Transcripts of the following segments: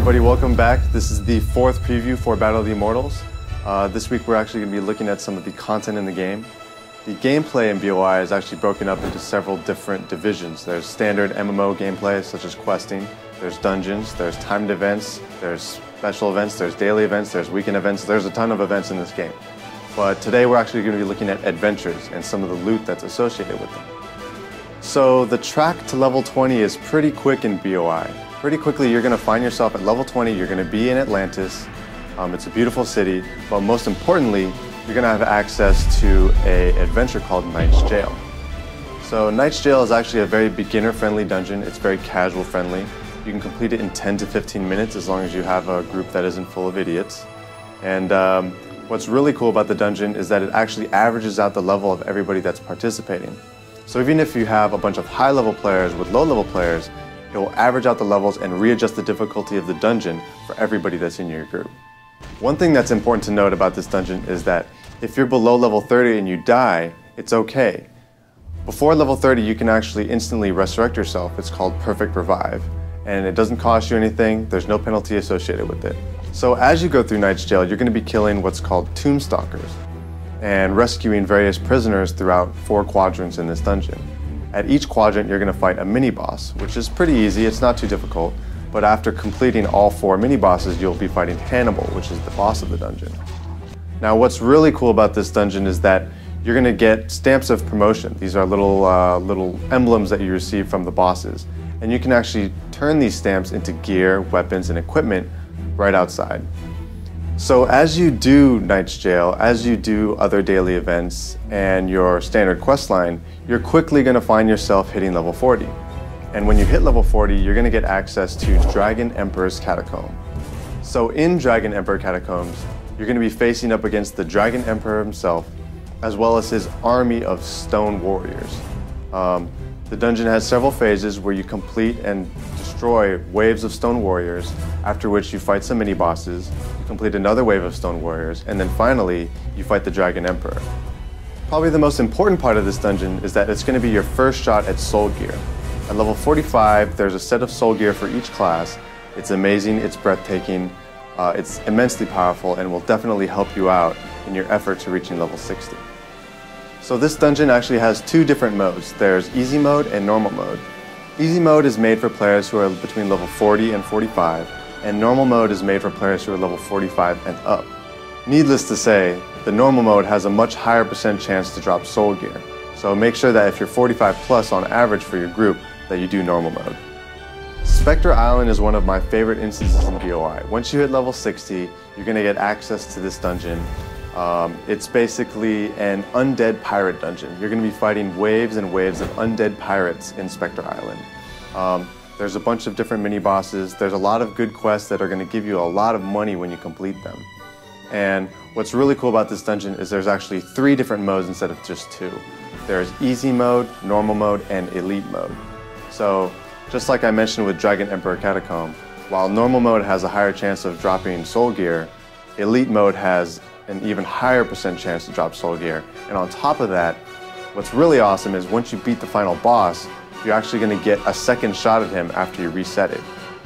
everybody, welcome back. This is the fourth preview for Battle of the Immortals. This week we're actually going to be looking at some of the content in the game. The gameplay in BOI is actually broken up into several different divisions. There's standard MMO gameplay such as questing, there's dungeons, there's timed events, there's special events, there's daily events, there's weekend events. There's a ton of events in this game. But today we're actually going to be looking at adventures and some of the loot that's associated with them. So the track to level 20 is pretty quick in BOI. Pretty quickly you're going to find yourself at level 20, you're going to be in Atlantis. It's a beautiful city, but most importantly, you're going to have access to an adventure called Knight's Jail. So Knight's Jail is actually a very beginner-friendly dungeon. It's very casual-friendly. You can complete it in 10 to 15 minutes as long as you have a group that isn't full of idiots. And what's really cool about the dungeon is that it actually averages out the level of everybody that's participating. So even if you have a bunch of high-level players with low-level players, it will average out the levels and readjust the difficulty of the dungeon for everybody that's in your group. One thing that's important to note about this dungeon is that if you're below level 30 and you die, it's okay. Before level 30, you can actually instantly resurrect yourself. It's called Perfect Revive, and it doesn't cost you anything. There's no penalty associated with it. So as you go through Knight's Jail, you're going to be killing what's called Tomb Stalkers and rescuing various prisoners throughout 4 quadrants in this dungeon. At each quadrant, you're going to fight a mini-boss, which is pretty easy. It's not too difficult. But after completing all 4 mini-bosses, you'll be fighting Hannibal, which is the boss of the dungeon. Now, what's really cool about this dungeon is that you're going to get stamps of promotion. These are little emblems that you receive from the bosses. And you can actually turn these stamps into gear, weapons, and equipment right outside. So as you do Knight's Jail, as you do other daily events and your standard quest line, you're quickly going to find yourself hitting level 40. And when you hit level 40, you're going to get access to Dragon Emperor's Catacomb. So in Dragon Emperor Catacombs, you're going to be facing up against the Dragon Emperor himself, as well as his army of stone warriors. The dungeon has several phases where you complete and destroy waves of stone warriors, after which you fight some mini-bosses, you complete another wave of stone warriors, and then finally, you fight the Dragon Emperor. Probably the most important part of this dungeon is that it's going to be your first shot at soul gear. At level 45, there's a set of soul gear for each class. It's amazing, it's breathtaking, it's immensely powerful, and will definitely help you out in your effort to reaching level 60. So this dungeon actually has 2 different modes. There's easy mode and normal mode. Easy mode is made for players who are between level 40 and 45, and normal mode is made for players who are level 45 and up. Needless to say, the normal mode has a much higher % chance to drop soul gear. So make sure that if you're 45 plus on average for your group, that you do normal mode. Specter Island is one of my favorite instances in BOI. Once you hit level 60, you're going to get access to this dungeon. It's basically an undead pirate dungeon. You're going to be fighting waves and waves of undead pirates in Specter Island. There's a bunch of different mini-bosses. There's a lot of good quests that are going to give you a lot of money when you complete them. And what's really cool about this dungeon is there's actually 3 different modes instead of just 2. There's easy mode, normal mode, and elite mode. So, just like I mentioned with Dragon Emperor Catacomb, while normal mode has a higher chance of dropping soul gear, elite mode has an even higher % chance to drop soul gear. And on top of that, what's really awesome is once you beat the final boss, you're actually going to get a second shot at him after you reset it.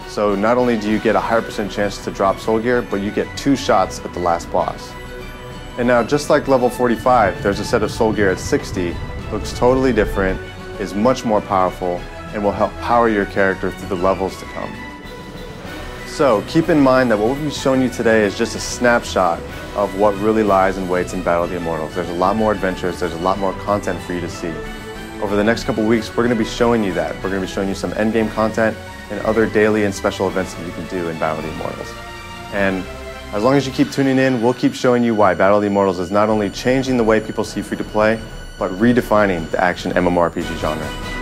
So not only do you get a higher % chance to drop soul gear, but you get 2 shots at the last boss. And now, just like level 45, there's a set of soul gear at 60, looks totally different, is much more powerful, and will help power your character through the levels to come. So keep in mind that what we've shown you today is just a snapshot of what really lies and waits in Battle of the Immortals. There's a lot more adventures, there's a lot more content for you to see. Over the next couple weeks, we're going to be showing you that. We're going to be showing you some endgame content and other daily and special events that you can do in Battle of the Immortals. And as long as you keep tuning in, we'll keep showing you why Battle of the Immortals is not only changing the way people see free-to-play, but redefining the action MMORPG genre.